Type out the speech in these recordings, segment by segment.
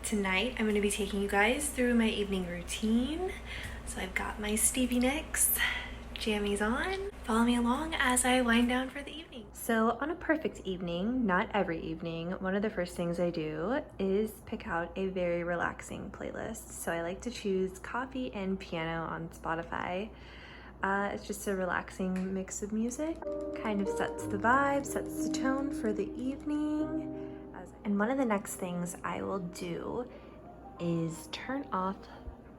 Tonight I'm going to be taking you guys through my evening routine. So I've got my Stevie Nicks jammies on. Follow me along as I wind down for the evening. So on a perfect evening, not every evening, one of the first things I do is pick out a very relaxing playlist. So I like to choose coffee and piano on Spotify. It's just a relaxing mix of music, kind of sets the vibe, sets the tone for the evening. And one of the next things I will do is turn off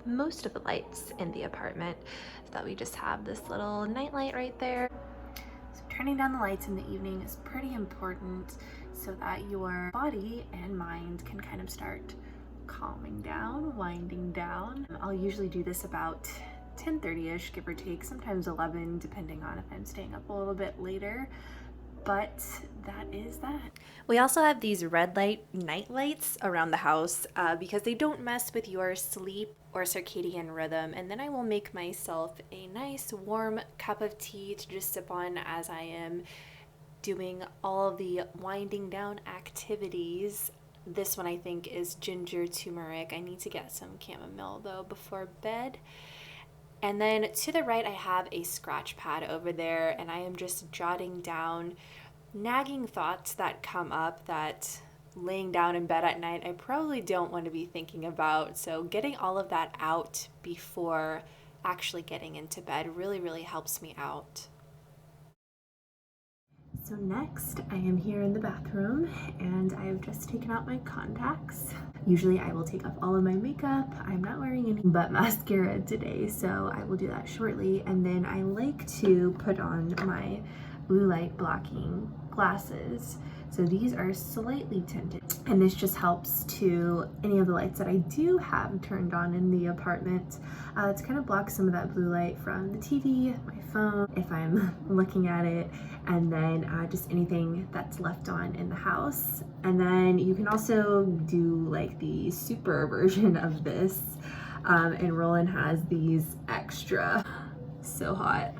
most of the lights in the apartment so that we just have this little night light right there. So turning down the lights in the evening is pretty important so that your body and mind can kind of start calming down, winding down. I'll usually do this about 10:30ish, give or take, sometimes 11, depending on if I'm staying up a little bit later. But that is that. We also have these red light night lights around the house because they don't mess with your sleep or circadian rhythm. And then I will make myself a nice warm cup of tea to just sip on as I am doing all of the winding down activities. This one I think is ginger turmeric. I need to get some chamomile though before bed. And then to the right, I have a scratch pad over there, and I am just jotting down nagging thoughts that come up that laying down in bed at night I probably don't want to be thinking about. So getting all of that out before actually getting into bed really helps me out. So next, I am here in the bathroom and I have just taken out my contacts. Usually I will take off all of my makeup. I'm not wearing any but mascara today, so I will do that shortly. And then I like to put on my blue light blocking glasses. So these are slightly tinted, and this just helps to any of the lights that I do have turned on in the apartment to kind of block some of that blue light from the TV, my phone, if I'm looking at it, and then just anything that's left on in the house. And then you can also do like the super version of this, and Roland has these extra, so hot,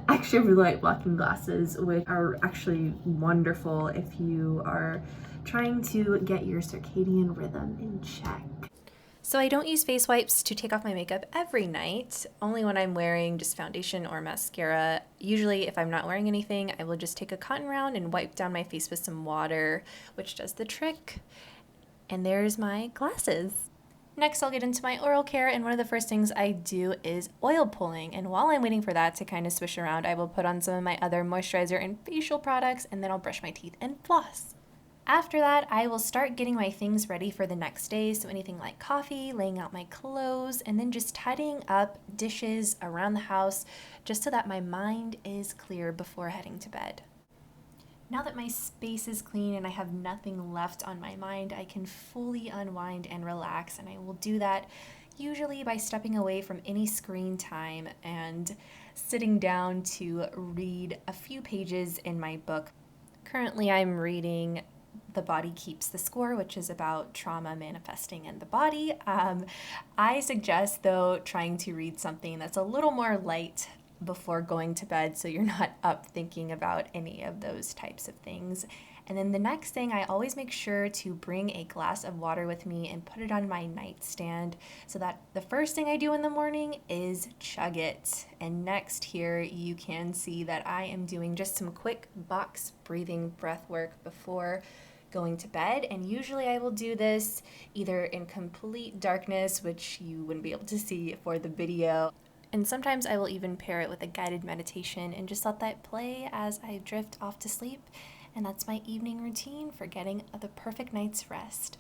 extra blue light blocking glasses, which are actually wonderful if you are trying to get your circadian rhythm in check. So I don't use face wipes to take off my makeup every night, only when I'm wearing just foundation or mascara. Usually if I'm not wearing anything, I will just take a cotton round and wipe down my face with some water, which does the trick. And there's my glasses. Next, I'll get into my oral care, and one of the first things I do is oil pulling. And while I'm waiting for that to kind of swish around, I will put on some of my other moisturizer and facial products, and then I'll brush my teeth and floss. After that, I will start getting my things ready for the next day. So anything like coffee, laying out my clothes, and then just tidying up dishes around the house just so that my mind is clear before heading to bed. Now that my space is clean and I have nothing left on my mind, I can fully unwind and relax, and I will do that usually by stepping away from any screen time and sitting down to read a few pages in my book. Currently, I'm reading The Body Keeps the Score, which is about trauma manifesting in the body. I suggest, though, trying to read something that's a little more light before going to bed so you're not up thinking about any of those types of things. And then the next thing, I always make sure to bring a glass of water with me and put it on my nightstand so that the first thing I do in the morning is chug it. And next here you can see that I am doing just some quick box breathing breath work before going to bed, and usually I will do this either in complete darkness, which you wouldn't be able to see for the video, and sometimes I will even pair it with a guided meditation and just let that play as I drift off to sleep. And that's my evening routine for getting the perfect night's rest.